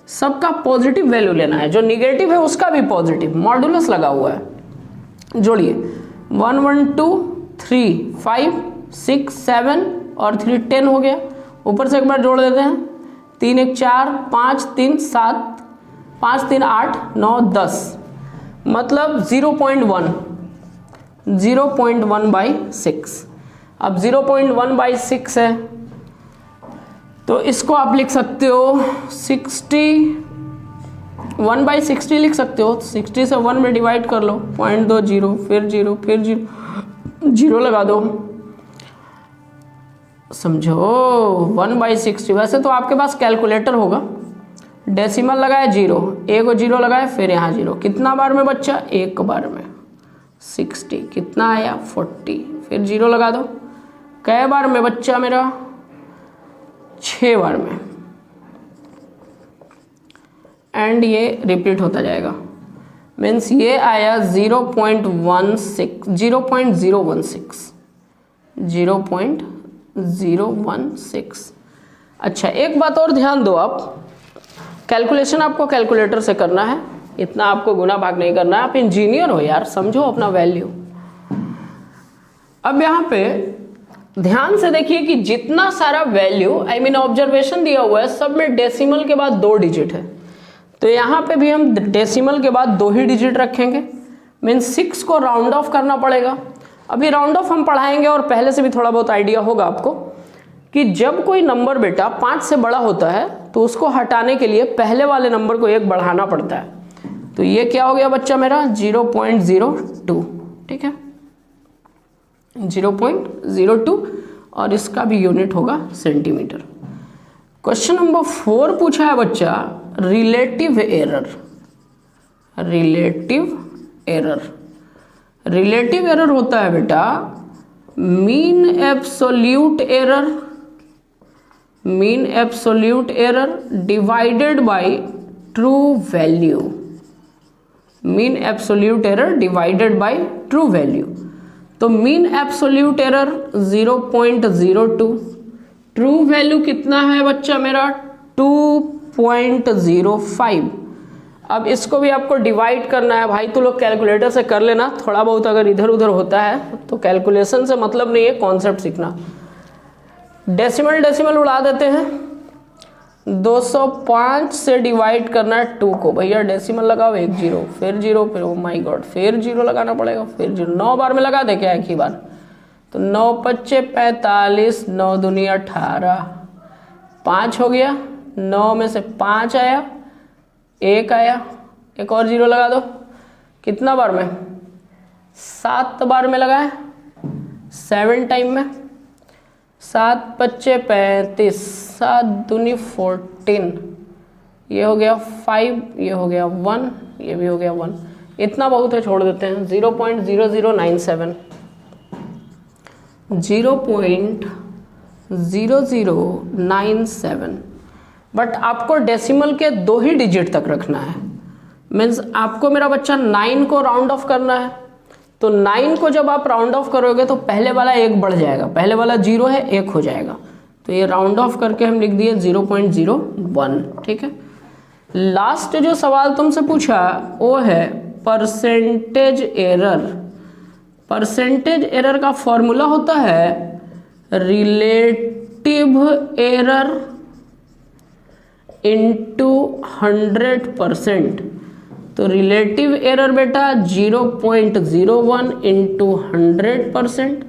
सबका पॉजिटिव वैल्यू लेना है, जो निगेटिव है उसका भी पॉजिटिव, मॉडुलस लगा हुआ है। जोड़िए 1 1 2 3 5 6 7 और 3 10 हो गया। ऊपर से एक बार जोड़ देते हैं, 3 1 4 5 3 7 5 3 8 9 10, मतलब 0.1 बाई 6। अब 0.1/6 है तो इसको आप लिख सकते हो 1/60 लिख सकते हो। 60 से 1 में डिवाइड कर लो, 0.20, फिर 0 फिर 0 लगा दो, समझो 1/60। वैसे तो आपके पास कैलकुलेटर होगा, डेसिमल लगाए 0, एक 0 लगाए फिर यहाँ 0, कितना बार में बच्चा, एक बार में 60, कितना आया 40, फिर 0 लगा दो। कै बार में बच्चा मेरा, 6 बार में, एंड ये रिपीट होता जाएगा। मीन्स ये आया 0.16। अच्छा, एक बात और ध्यान दो आप, कैलकुलेशन आपको कैलकुलेटर से करना है, इतना आपको गुना भाग नहीं करना है। आप इंजीनियर हो यार, समझो अपना वैल्यू। अब यहाँ पे ध्यान से देखिए कि जितना सारा वैल्यू ऑब्जर्वेशन दिया हुआ है सब में डेसिमल के बाद 2 डिजिट है, तो यहाँ पे भी हम डेसिमल के बाद 2 ही डिजिट रखेंगे। मीन्स 6 को राउंड ऑफ करना पड़ेगा। अभी राउंड ऑफ हम पढ़ाएंगे और पहले से भी थोड़ा बहुत आइडिया होगा आपको कि जब कोई नंबर बेटा 5 से बड़ा होता है तो उसको हटाने के लिए पहले वाले नंबर को 1 बढ़ाना पड़ता है। तो ये क्या हो गया बच्चा मेरा 0.02, ठीक है 0.02, और इसका भी यूनिट होगा सेंटीमीटर। क्वेश्चन नंबर 4 पूछा है बच्चा रिलेटिव एरर। रिलेटिव एरर होता है बेटा mean absolute error divided by true value. Mean absolute error divided by true value. तो mean absolute error 0.02, true value कितना है बच्चा मेरा 6.05। अब इसको भी आपको डिवाइड करना है भाई, तो लोग कैलकुलेटर से कर लेना, थोड़ा बहुत अगर इधर उधर होता है तो कैलकुलेशन से मतलब नहीं है, कॉन्सेप्ट सीखना। डेसिमल उड़ा देते हैं, 205 से डिवाइड करना है 2 को, भैया डेसिमल लगाओ, 1 0 फिर 0 फिर ओ माय गॉड फिर 0 लगाना पड़ेगा, फिर 0, 9 बार में लगा दे क्या एक ही बार, तो 9 5 45, 9 दूनी 18, 5 हो गया, 9 में से 5 आया, 1 आया, एक और 0 लगा दो, कितना बार में, 7 बार में लगाए, 7 टाइम में, 7 5 35, 7 दूनी 14, ये हो गया 5, ये हो गया 1, ये भी हो गया 1, इतना बहुत है, छोड़ देते हैं, 0.0097, 0.0097। बट आपको डेसिमल के 2 ही डिजिट तक रखना है, मीन्स आपको मेरा बच्चा 9 को राउंड ऑफ करना है, तो 9 को जब आप राउंड ऑफ करोगे तो पहले वाला 1 बढ़ जाएगा, पहले वाला 0 है 1 हो जाएगा, तो ये राउंड ऑफ करके हम लिख दिए 0.01। ठीक है, लास्ट जो सवाल तुमसे पूछा वो है परसेंटेज एरर। परसेंटेज एरर का फॉर्मूला होता है रिलेटिव एरर इंटू 100%। तो रिलेटिव एरर बेटा 0.01 इंटू 100%,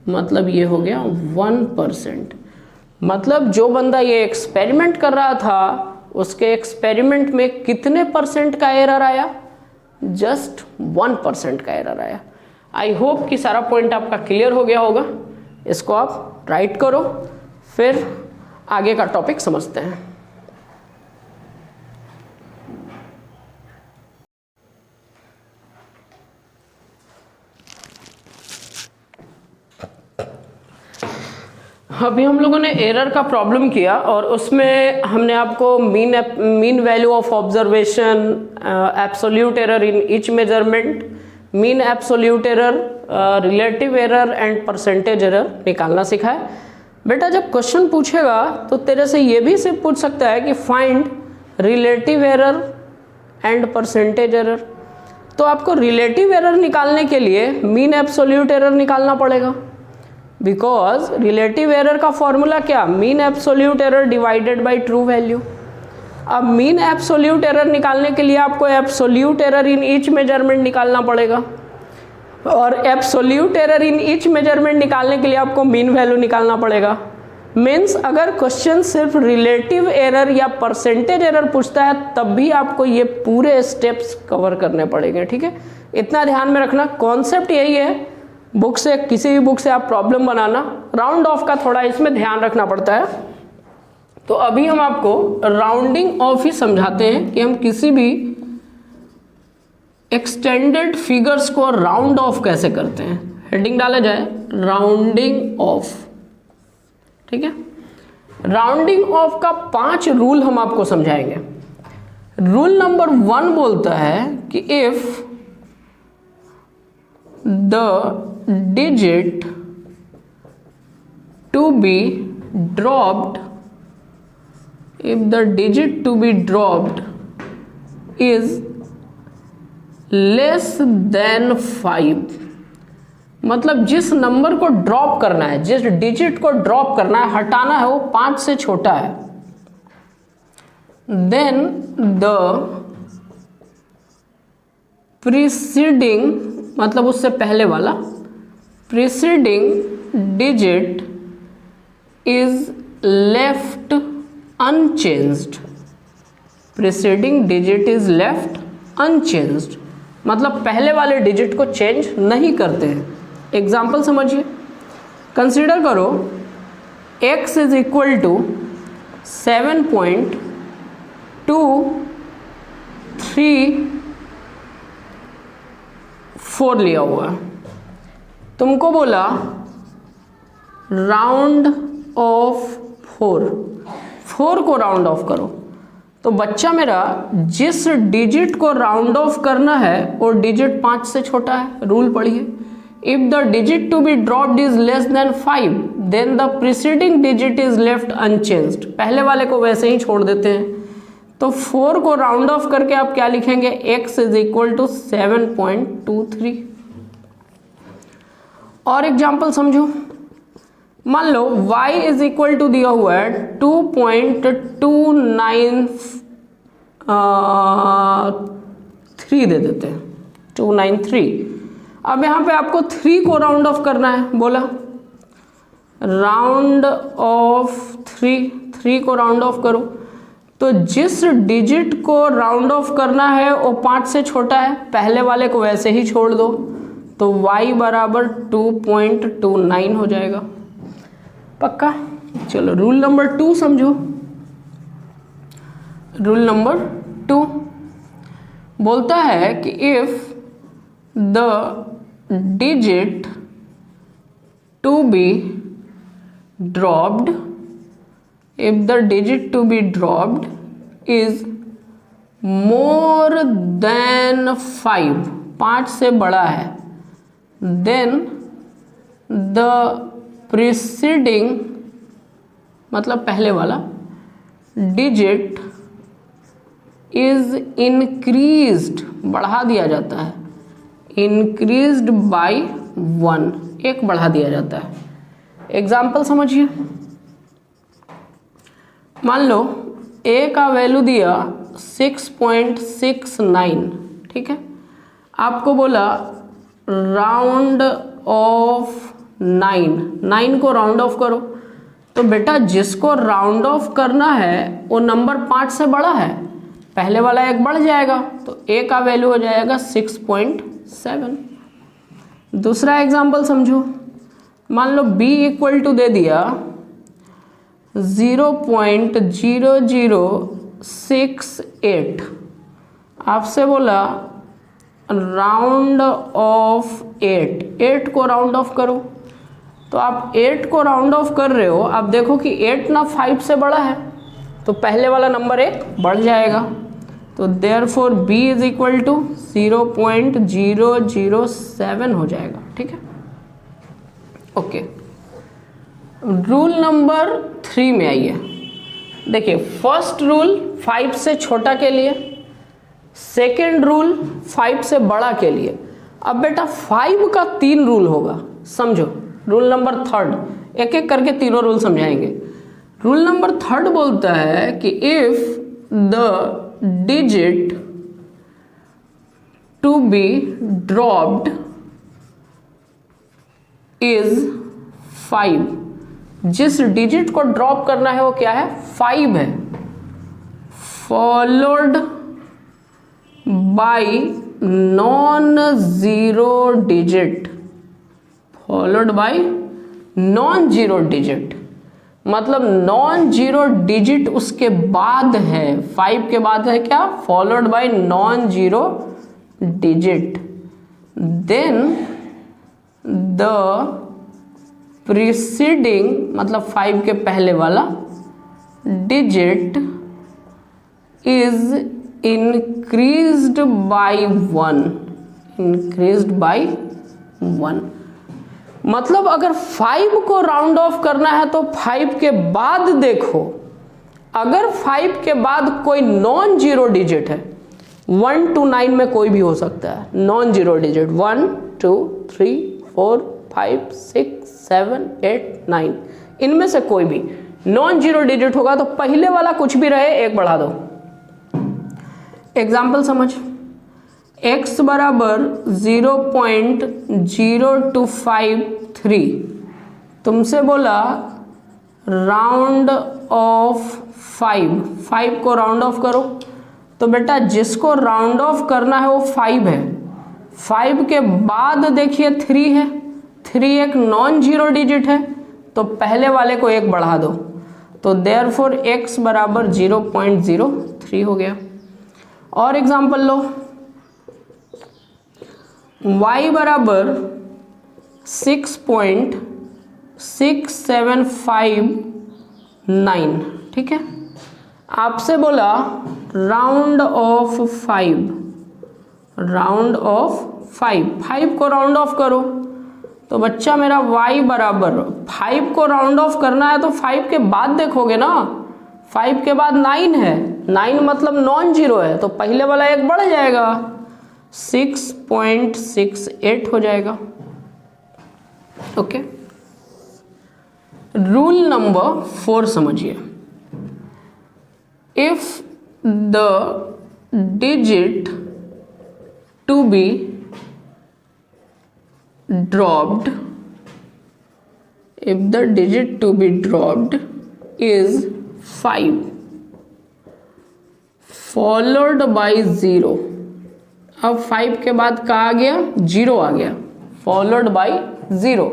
मतलब ये हो गया 1%। मतलब जो बंदा ये एक्सपेरिमेंट कर रहा था उसके एक्सपेरिमेंट में कितने परसेंट का एरर आया, जस्ट 1% का एरर आया। आई होप कि सारा पॉइंट आपका क्लियर हो गया होगा, इसको आप राइट करो, फिर आगे का टॉपिक समझते हैं। अभी हम लोगों ने एरर का प्रॉब्लम किया और उसमें हमने आपको mean value of observation, absolute error in each measurement, mean absolute error, relative error and percentage error निकालना सिखाया। बेटा जब क्वेश्चन पूछेगा तो तेरे से ये भी सिर्फ पूछ सकता है कि find relative error and percentage error, तो आपको रिलेटिव एरर निकालने के लिए मीन एब्सोल्यूट एरर निकालना पड़ेगा, बिकॉज रिलेटिव एरर का फॉर्मूला क्या, mean absolute error divided by true value. अब मीन एब्सोल्यूट एरर निकालने के लिए आपको absolute error in each measurement निकालना पड़ेगा, और absolute error in each measurement निकालने के लिए आपको मीन वैल्यू निकालना पड़ेगा। मीन्स अगर क्वेश्चन सिर्फ रिलेटिव एरर या परसेंटेज एरर पूछता है तब भी आपको ये पूरे स्टेप्स कवर करने पड़ेंगे। ठीक है, इतना ध्यान में रखना, कॉन्सेप्ट यही है। बुक से, किसी भी बुक से आप प्रॉब्लम बनाना, राउंड ऑफ का थोड़ा इसमें ध्यान रखना पड़ता है। तो अभी हम आपको राउंडिंग ऑफ ही समझाते हैं कि हम किसी भी एक्सटेंडेड फिगर्स को राउंड ऑफ कैसे करते हैं। हेडिंग डाला जाए राउंडिंग ऑफ। ठीक है, राउंडिंग ऑफ का 5 रूल हम आपको समझाएंगे। रूल नंबर 1 बोलता है कि if the digit to be dropped, if the digit to be dropped is less than 5, मतलब जिस नंबर को ड्रॉप करना है, जिस डिजिट को ड्रॉप करना है, हटाना है, वो 5 से छोटा है, then the preceding, मतलब उससे पहले वाला preceding digit is left unchanged, preceding digit is left unchanged, मतलब पहले वाले डिजिट को चेंज नहीं करते हैं। एग्जाम्पल समझिए, कंसीडर करो x इज इक्वल टू 7.234 लिया हुआ है, तुमको बोला राउंड ऑफ 4 को राउंड ऑफ करो, तो बच्चा मेरा जिस डिजिट को राउंड ऑफ करना है वो डिजिट 5 से छोटा है। रूल पढ़िए, if the digit to be dropped is less than 5 then the preceding digit is left unchanged, पहले वाले को वैसे ही छोड़ देते हैं। तो 4 को राउंड ऑफ करके आप क्या लिखेंगे, x इज इक्वल टू 7.23। और एग्जाम्पल समझो, मान लो y इज इक्वल टू दिया हुआ है 2.293 दे देते हैं, 293। अब यहाँ पे आपको 3 को राउंड ऑफ करना है, बोला राउंड ऑफ 3 को राउंड ऑफ करो। तो जिस डिजिट को राउंड ऑफ करना है वो 5 से छोटा है, पहले वाले को वैसे ही छोड़ दो, तो y बराबर 2.29 हो जाएगा। पक्का? चलो रूल नंबर 2 समझो। रूल नंबर 2 बोलता है कि if the digit to be dropped, if the digit to be dropped is more than 5 से बड़ा है, then the preceding मतलब पहले वाला digit is increased, बढ़ा दिया जाता है, increased by 1, एक बढ़ा दिया जाता है। एग्जाम्पल समझिए, मान लो a का वैल्यू दिया 6.69, ठीक है, आपको बोला राउंड ऑफ 9 को राउंड ऑफ करो। तो बेटा जिसको राउंड ऑफ करना है वो नंबर 5 से बड़ा है, पहले वाला एक बढ़ जाएगा, तो a का वैल्यू हो जाएगा 6.7। दूसरा एग्जाम्पल समझो, मान लो b इक्वल टू दे दिया 0.0068, आपसे बोला राउंड ऑफ 8 को राउंड ऑफ करो। तो आप 8 को राउंड ऑफ कर रहे हो, आप देखो कि 8 ना 5 से बड़ा है, तो पहले वाला नंबर एक बढ़ जाएगा, तो therefore b is equal to 0.007 हो जाएगा। ठीक है, ओके। रूल नंबर 3 में आइए। देखिए, फर्स्ट रूल 5 से छोटा के लिए, सेकेंड रूल 5 से बड़ा के लिए। अब बेटा 5 का 3 रूल होगा, समझो। रूल नंबर 3, एक एक करके तीनों रूल समझाएंगे। रूल नंबर 3 बोलता है कि if the digit to be dropped is 5, जिस डिजिट को ड्रॉप करना है वो क्या है, 5 है, followed by non zero digit, followed by non zero digit, मतलब नॉन जीरो डिजिट उसके बाद है, 5 के बाद है क्या, followed by non zero digit, then the preceding मतलब 5 के पहले वाला digit is increased by 1, increased by 1। मतलब अगर 5 को राउंड ऑफ करना है तो 5 के बाद देखो, अगर 5 के बाद कोई नॉन जीरो डिजिट है, 1 to 9 में कोई भी हो सकता है नॉन जीरो डिजिट, 1 2 3 4 5 6 7 8 9, इनमें से कोई भी नॉन जीरो डिजिट होगा तो पहले वाला कुछ भी रहे एक बढ़ा दो। एग्जाम्पल समझ, x बराबर 0.0253, तुमसे बोला राउंड ऑफ 5 को राउंड ऑफ करो। तो बेटा जिसको राउंड ऑफ करना है वो 5 है, 5 के बाद देखिए 3 है, 3 एक नॉन जीरो डिजिट है, तो पहले वाले को एक बढ़ा दो, तो देयरफॉर x बराबर 0.03 हो गया। और एग्जाम्पल लो, y बराबर 6.6759, ठीक है, आपसे बोला राउंड ऑफ 5, राउंड ऑफ 5 को राउंड ऑफ करो। तो बच्चा मेरा y बराबर 5 को राउंड ऑफ करना है तो 5 के बाद देखोगे ना, 5 के बाद 9 है, 9 मतलब नॉन जीरो है, तो पहले वाला एक बढ़ जाएगा, 6.68 हो जाएगा। ओके, रूल नंबर 4 समझिए। If the digit to be dropped, if the digit to be dropped is 5 followed by 0, अब 5 के बाद क्या आ गया, 0 आ गया, followed by 0,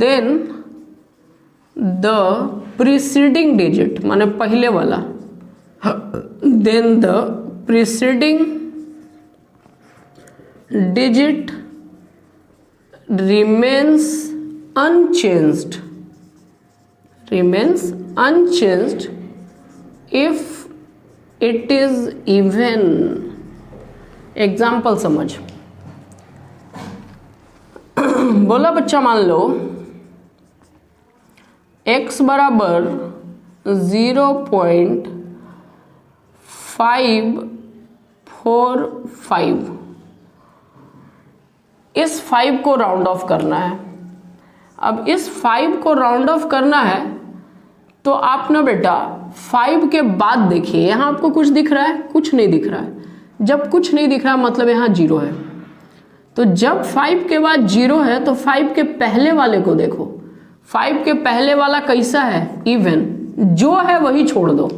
then the preceding digit माने पहले वाला, then the preceding digit remains unchanged if it is even। Example समझ, बोला बच्चा मान लो x बराबर 0.545, इस 5 को राउंड ऑफ करना है। अब इस 5 को राउंड ऑफ करना है तो आप ना बेटा 5 के बाद देखिए, यहां आपको कुछ दिख रहा है, कुछ नहीं दिख रहा है। जब कुछ नहीं दिख रहा मतलब यहां 0 है, तो जब 5 के बाद 0 है तो 5 के पहले वाले को देखो, 5 के पहले वाला कैसा है, इवन, जो है वही छोड़ दो,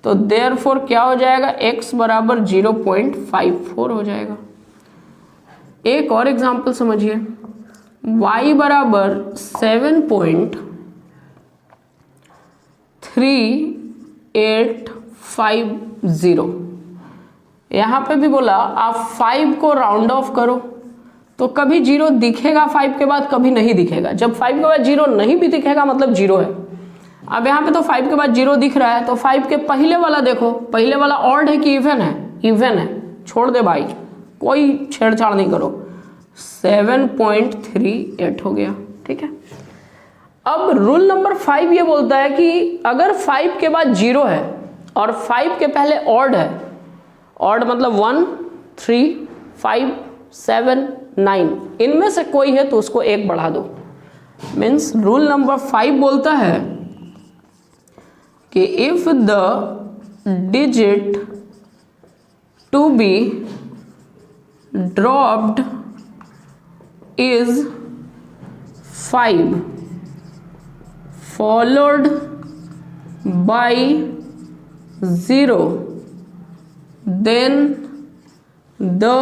तो देयरफॉर क्या हो जाएगा, x बराबर 0.54 हो जाएगा। एक और एग्जाम्पल समझिए, y बराबर 7.3850, यहां पे भी बोला आप 5 को राउंड ऑफ करो, तो कभी 0 दिखेगा 5 के बाद, कभी नहीं दिखेगा। जब 5 के बाद 0 नहीं भी दिखेगा मतलब 0 है। अब यहाँ पे तो 5 के बाद 0 दिख रहा है, तो 5 के पहले वाला देखो, पहले वाला ऑड है कि इवन है, इवन है, छोड़ दे भाई, कोई छेड़छाड़ नहीं करो, 7.38 हो गया। ठीक है, अब रूल नंबर 5 ये बोलता है कि अगर 5 के बाद 0 है और 5 के पहले ऑड है, ऑड मतलब 1, 3, 5, 7, 9, इनमें से कोई है तो उसको 1 बढ़ा दो। मीन्स रूल नंबर 5 बोलता है कि if the digit to be dropped is 5 followed by 0, then the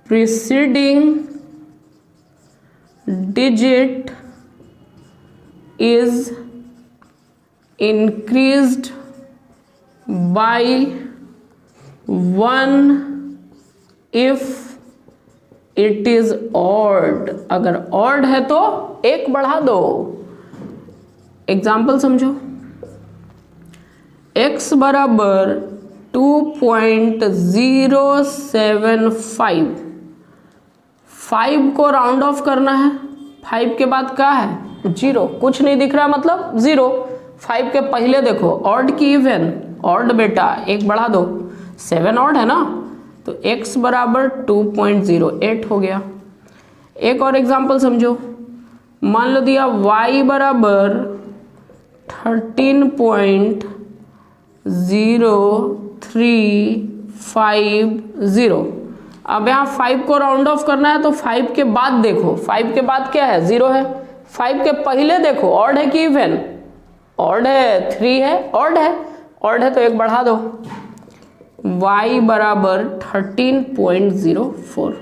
preceding digit is increased by 1 if it is odd। अगर odd है तो 1 बढ़ा दो। एग्जाम्पल समझो, x बराबर 2.075, 5 को राउंड ऑफ करना है, 5 के बाद क्या है, 0, कुछ नहीं दिख रहा मतलब 0। 5 के पहले देखो, ऑड की इवन, ऑड बेटा 1 बढ़ा दो, 7 ऑड है ना, तो x बराबर 2.08 हो गया। एक और एग्जांपल समझो, मान लो दिया y बराबर 13.0350। अब यहाँ 5 को राउंड ऑफ करना है तो 5 के बाद देखो, 5 के बाद क्या है, 0 है। 5 के पहले देखो, ऑड है कि इवन, ऑड है, 3 है, ऑड है, ऑड है तो 1 बढ़ा दो, y बराबर 13.04।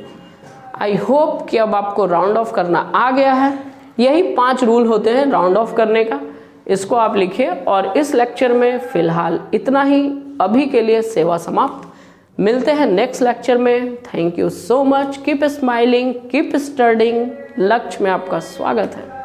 आई होप कि अब आपको राउंड ऑफ करना आ गया है। यही 5 रूल होते हैं राउंड ऑफ करने का, इसको आप लिखिए। और इस लेक्चर में फिलहाल इतना ही, अभी के लिए सेवा समाप्त। मिलते हैं नेक्स्ट लेक्चर में। Thank you so much, keep smiling, keep studying. लक्ष्य में आपका स्वागत है।